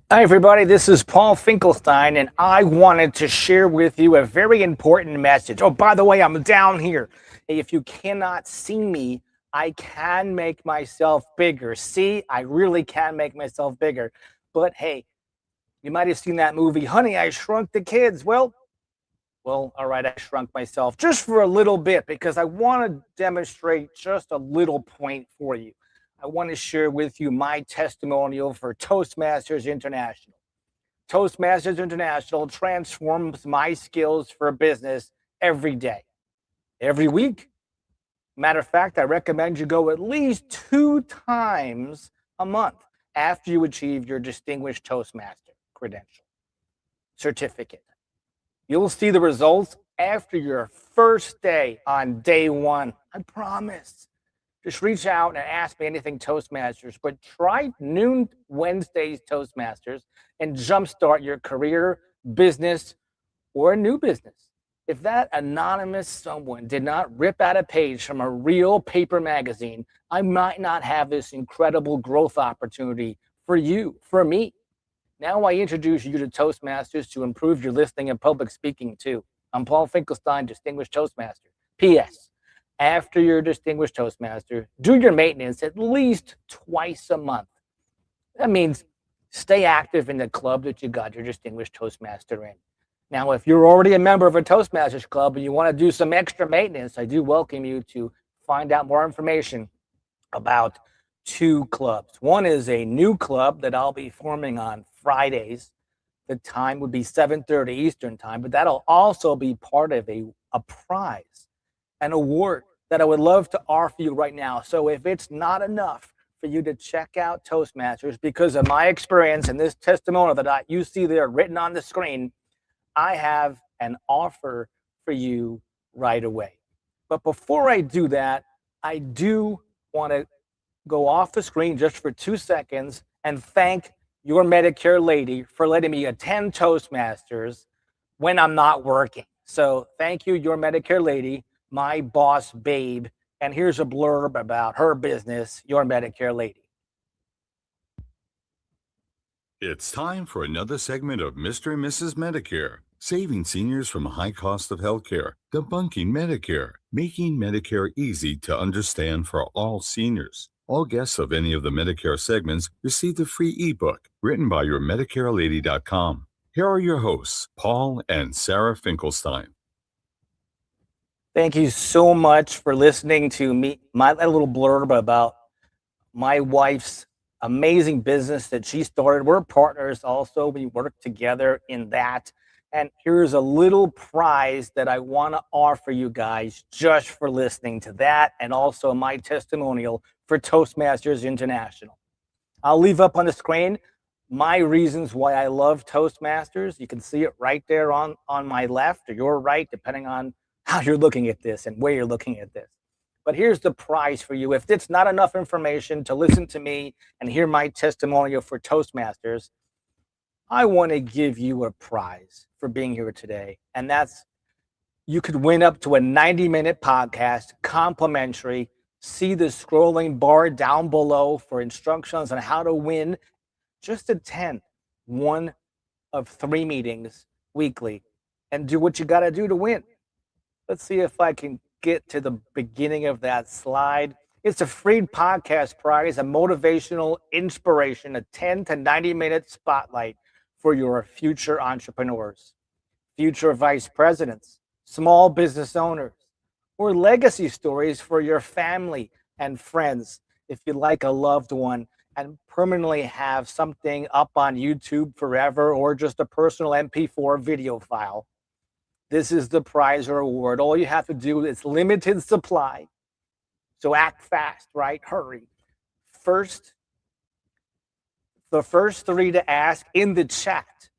Hi, everybody. This is Paul Finkelstein, and I wanted to share with you a very important message. Oh, by the way, I'm down here. If you cannot see me, I can make myself bigger. See, I really can make myself bigger. But hey, you might have seen that movie, Honey, I Shrunk the Kids. Well, all right, I shrunk myself just for a little bit because I want to demonstrate just a little point for you. I want to share with you my testimonial for Toastmasters International. Toastmasters International transforms my skills for business every day, every week. Matter of fact, I recommend you go at least 2 times a month after you achieve your Distinguished Toastmaster credential certificate. You'll see the results after your first day on day one. I promise. Just reach out and ask me anything Toastmasters, but try noon Wednesdays Toastmasters and jumpstart your career, business, or a new business. If that anonymous someone did not rip out a page from a real paper magazine, I might not have this incredible growth opportunity for you, for me. Now I introduce you to Toastmasters to improve your listening and public speaking too. I'm Paul Finkelstein, Distinguished Toastmaster. P.S. After your Distinguished Toastmaster, do your maintenance at least twice a month. That means stay active in the club that you got your Distinguished Toastmaster in. Now, if you're already a member of a Toastmasters club and you want to do some extra maintenance, I do welcome you to find out more information about 2 clubs. One is a new club that I'll be forming on Fridays. The time would be 7:30 Eastern time, but that'll also be part of a prize, an award that I would love to offer you right now. So if it's not enough for you to check out Toastmasters because of my experience and this testimonial that you see there written on the screen, I have an offer for you right away. But before I do that, I do want to go off the screen just for 2 seconds and thank your Medicare lady for letting me attend Toastmasters when I'm not working. So thank you, your Medicare lady, my boss, Babe. And here's a blurb about her business, your Medicare lady. It's time for another segment of Mr. and Mrs. Medicare, saving seniors from a high cost of healthcare, debunking Medicare, making Medicare easy to understand for all seniors. All guests of any of the Medicare segments received a free ebook written by yourmedicarelady.com. Here are your hosts, Paul and Sarah Finkelstein. Thank you so much for listening to me, my little blurb about my wife's amazing business that she started. We're partners also. We work together in that. And here's a little prize that I want to offer you guys just for listening to that, and also my testimonial for Toastmasters International. I'll leave up on the screen my reasons why I love Toastmasters. You can see it right there on my left or your right, depending on how you're looking at this and where you're looking at this. But here's the prize for you. If it's not enough information to listen to me and hear my testimonial for Toastmasters, I want to give you a prize for being here today. And that's you could win up to a 90-minute podcast, complimentary. See the scrolling bar down below for instructions on how to win. Just attend one of 3 meetings weekly and do what you got to do to win. Let's see if I can get to the beginning of that slide. It's a free podcast prize, a motivational inspiration, a 10 to 90-minute spotlight for your future entrepreneurs, future vice presidents, small business owners, or legacy stories for your family and friends if you like a loved one and permanently have something up on YouTube forever or just a personal MP4 video file. This is the prize or award. All you have to do is limited supply. So act fast, right? Hurry. The first 3 to ask in the chat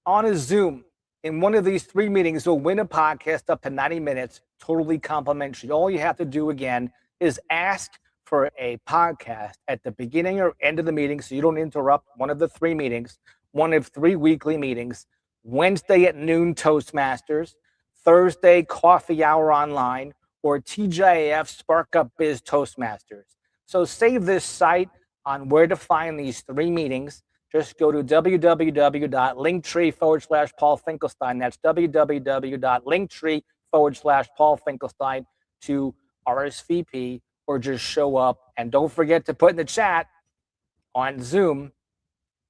on a Zoom in one of these 3 meetings will win a podcast up to 90 minutes, totally complimentary. All you have to do again is ask for a podcast at the beginning or end of the meeting so you don't interrupt one of the 3 meetings, one of 3 weekly meetings. Wednesday at noon, Toastmasters, Thursday, coffee hour online, or TGIF Spark Up Biz Toastmasters. So save this site on where to find these 3 meetings. just go to www.linktree/Paul Finkelstein. That's www.linktree/Paul Finkelstein to RSVP or just show up. And don't forget to put in the chat on Zoom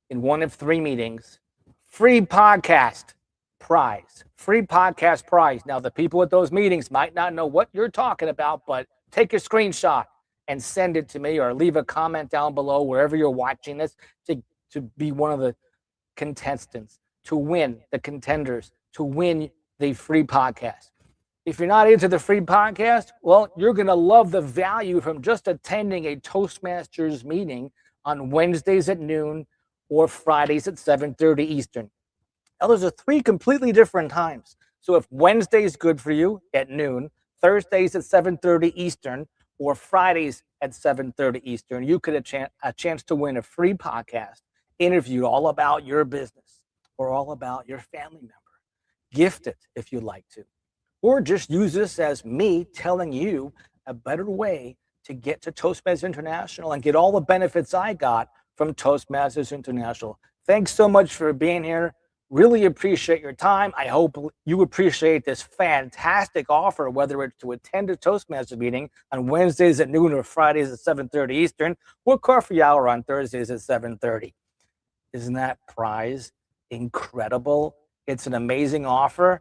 in one of 3 meetings, free podcast prize. Free podcast prize. Now, the people at those meetings might not know what you're talking about, but take a screenshot and send it to me or leave a comment down below wherever you're watching this to be one of the contestants, to win the contenders, to win the free podcast. If you're not into the free podcast, well, you're going to love the value from just attending a Toastmasters meeting on Wednesdays at noon or Fridays at 7:30 Eastern. Now, those are 3 completely different times. So if Wednesday is good for you at noon, Thursdays at 7:30 Eastern, or Fridays at 7:30 Eastern, you could have a chance to win a free podcast interviewed all about your business or all about your family member. Gift it if you'd like to. Or just use this as me telling you a better way to get to Toastmasters International and get all the benefits I got from Toastmasters International. Thanks so much for being here. Really appreciate your time. I hope you appreciate this fantastic offer, whether it's to attend a Toastmasters meeting on Wednesdays at noon or Fridays at 7:30 Eastern, or coffee hour on Thursdays at 7:30. Isn't that prize incredible? It's an amazing offer.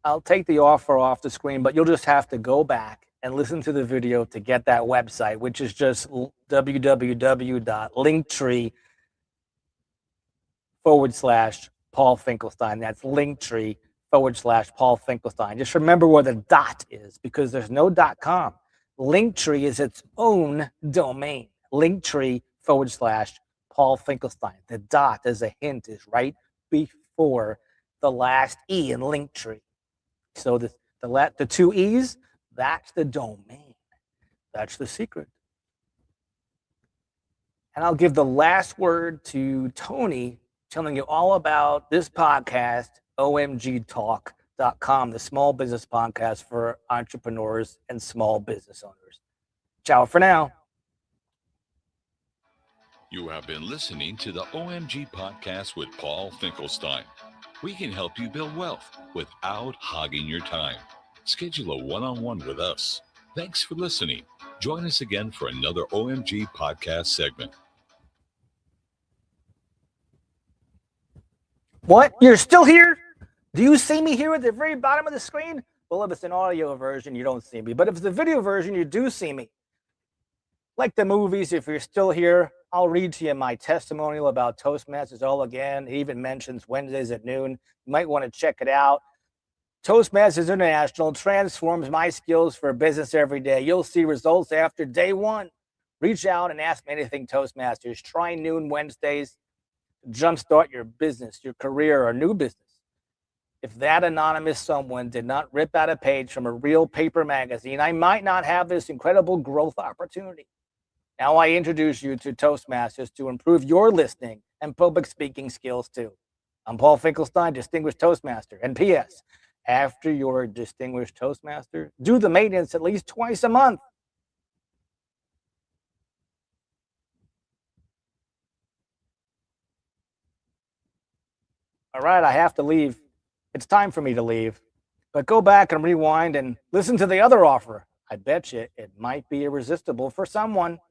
I'll take the offer off the screen, but you'll just have to go back and listen to the video to get that website, which is just www.linktree/Paul Finkelstein. That's Linktree/Paul Finkelstein. Just remember where the dot is, because there's no .com. Linktree is its own domain. Linktree/Paul Finkelstein. The dot, as a hint, is right before the last E in Linktree. So the 2 E's, that's the domain. That's the secret. And I'll give the last word to Tony, telling you all about this podcast, omgtalk.com, the small business podcast for entrepreneurs and small business owners. Ciao for now. You have been listening to the OMG Podcast with Paul Finkelstein. We can help you build wealth without hogging your time. Schedule a one-on-one with us. Thanks for listening. Join us again for another OMG Podcast segment. What? You're still here? Do you see me here at the very bottom of the screen? Well, if it's an audio version, you don't see me. But if it's a video version, you do see me. Like the movies, if you're still here, I'll read to you my testimonial about Toastmasters all again. It even mentions Wednesdays at noon. You might want to check it out. Toastmasters International transforms my skills for business every day. You'll see results after day 1. Reach out and ask me anything Toastmasters. Try noon Wednesdays to jumpstart your business, your career, or new business. If that anonymous someone did not rip out a page from a real paper magazine, I might not have this incredible growth opportunity. Now I introduce you to Toastmasters to improve your listening and public speaking skills too. I'm Paul Finkelstein, Distinguished Toastmaster. And P.S., after you're a Distinguished Toastmaster, do the maintenance at least twice a month. All right, I have to leave. It's time for me to leave. But go back and rewind and listen to the other offer. I bet you it might be irresistible for someone.